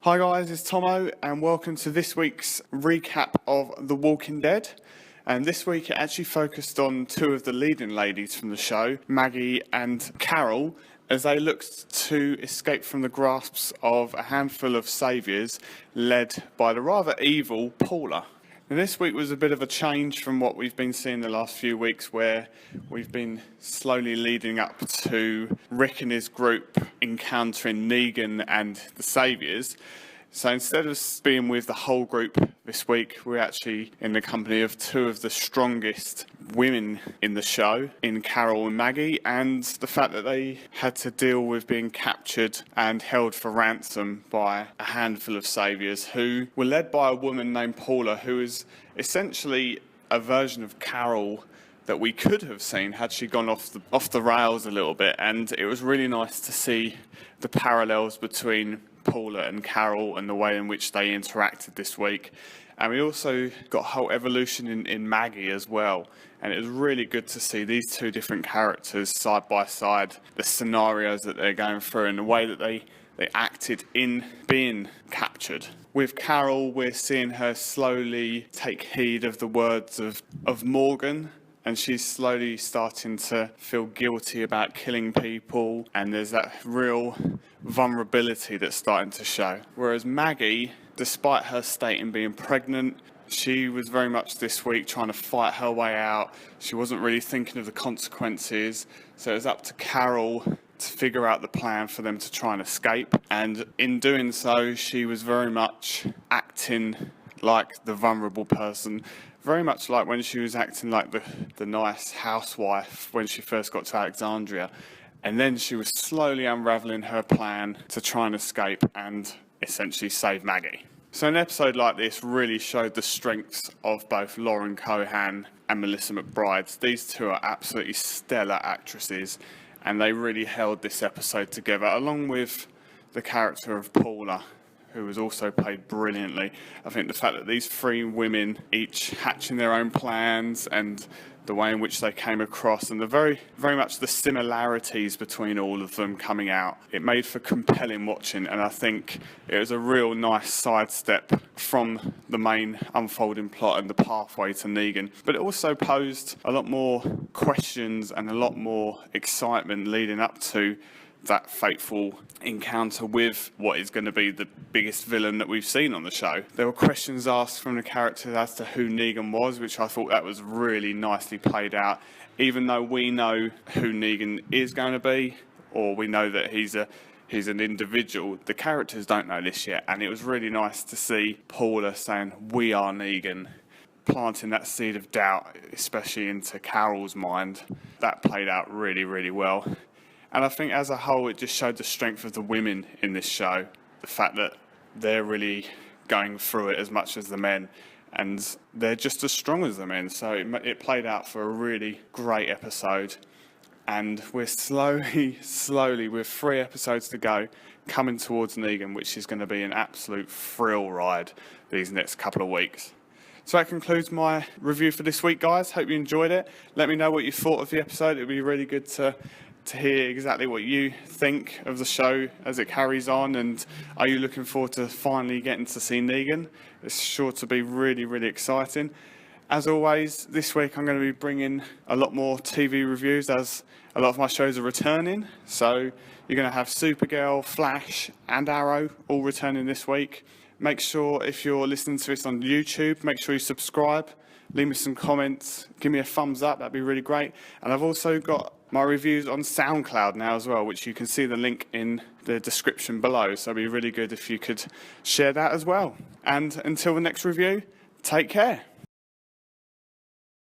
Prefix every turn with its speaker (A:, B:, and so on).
A: Hi guys, it's Thommo and welcome to this week's recap of The Walking Dead. And this week it actually focused on two of the leading ladies from the show, Maggie and Carol, as they looked to escape from the grasps of a handful of saviours led by the rather evil Paula. Now, this week was a bit of a change from what we've been seeing the last few weeks, where we've been slowly leading up to Rick and his group encountering Negan and the Saviours. So instead of being with the whole group this week, we're actually in the company of two of the strongest women in the show, in Carol and Maggie, and the fact that they had to deal with being captured and held for ransom by a handful of saviours who were led by a woman named Paula, who is essentially a version of Carol that we could have seen had she gone off the rails a little bit. And it was really nice to see the parallels between Paula and Carol and the way in which they interacted this week. And we also got a whole evolution in Maggie as well. And it was really good to see these two different characters side by side, the scenarios that they're going through and the way that they acted in being captured. With Carol, we're seeing her slowly take heed of the words of Morgan, and she's slowly starting to feel guilty about killing people, and there's that real vulnerability that's starting to show. Whereas Maggie, despite her stating being pregnant, she was very much this week trying to fight her way out. She wasn't really thinking of the consequences, so it was up to Carol to figure out the plan for them to try and escape. And in doing so, she was very much acting like the vulnerable person, very much like when she was acting like the nice housewife when she first got to Alexandria. And then she was slowly unravelling her plan to try and escape and essentially save Maggie. So an episode like this really showed the strengths of both Lauren Cohan and Melissa McBride. These two are absolutely stellar actresses, and they really held this episode together, along with the character of Paula, who was also played brilliantly. I think the fact that these three women, each hatching their own plans, and the way in which they came across, and the very much the similarities between all of them coming out, it made for compelling watching. And I think it was a real nice sidestep from the main unfolding plot and the pathway to Negan. But it also posed a lot more questions and a lot more excitement leading up to that fateful encounter with what is going to be the biggest villain that we've seen on the show. There were questions asked from the characters as to who Negan was, which I thought that was really nicely played out. Even though we know who Negan is going to be, or we know that he's an individual, the characters don't know this yet. And it was really nice to see Paula saying, "We are Negan," planting that seed of doubt, especially into Carol's mind. That played out really, really well. And I think as a whole, it just showed the strength of the women in this show. The fact that they're really going through it as much as the men, and they're just as strong as the men. So it played out for a really great episode. And we're slowly, with 3 episodes to go, coming towards Negan, which is going to be an absolute thrill ride these next couple of weeks. So that concludes my review for this week, guys. Hope you enjoyed it. Let me know what you thought of the episode. It would be really good to hear exactly what you think of the show as it carries on, and are you looking forward to finally getting to see Negan? It's sure to be really, really exciting. As always, this week I'm going to be bringing a lot more TV reviews, as a lot of my shows are returning. So you're going to have Supergirl, Flash and Arrow all returning this week. Make sure, if you're listening to this on YouTube, make sure you subscribe, leave me some comments, give me a thumbs up, that'd be really great. And I've also got my reviews on SoundCloud now as well, which you can see the link in the description below. So it'd be really good if you could share that as well. And until the next review, take care.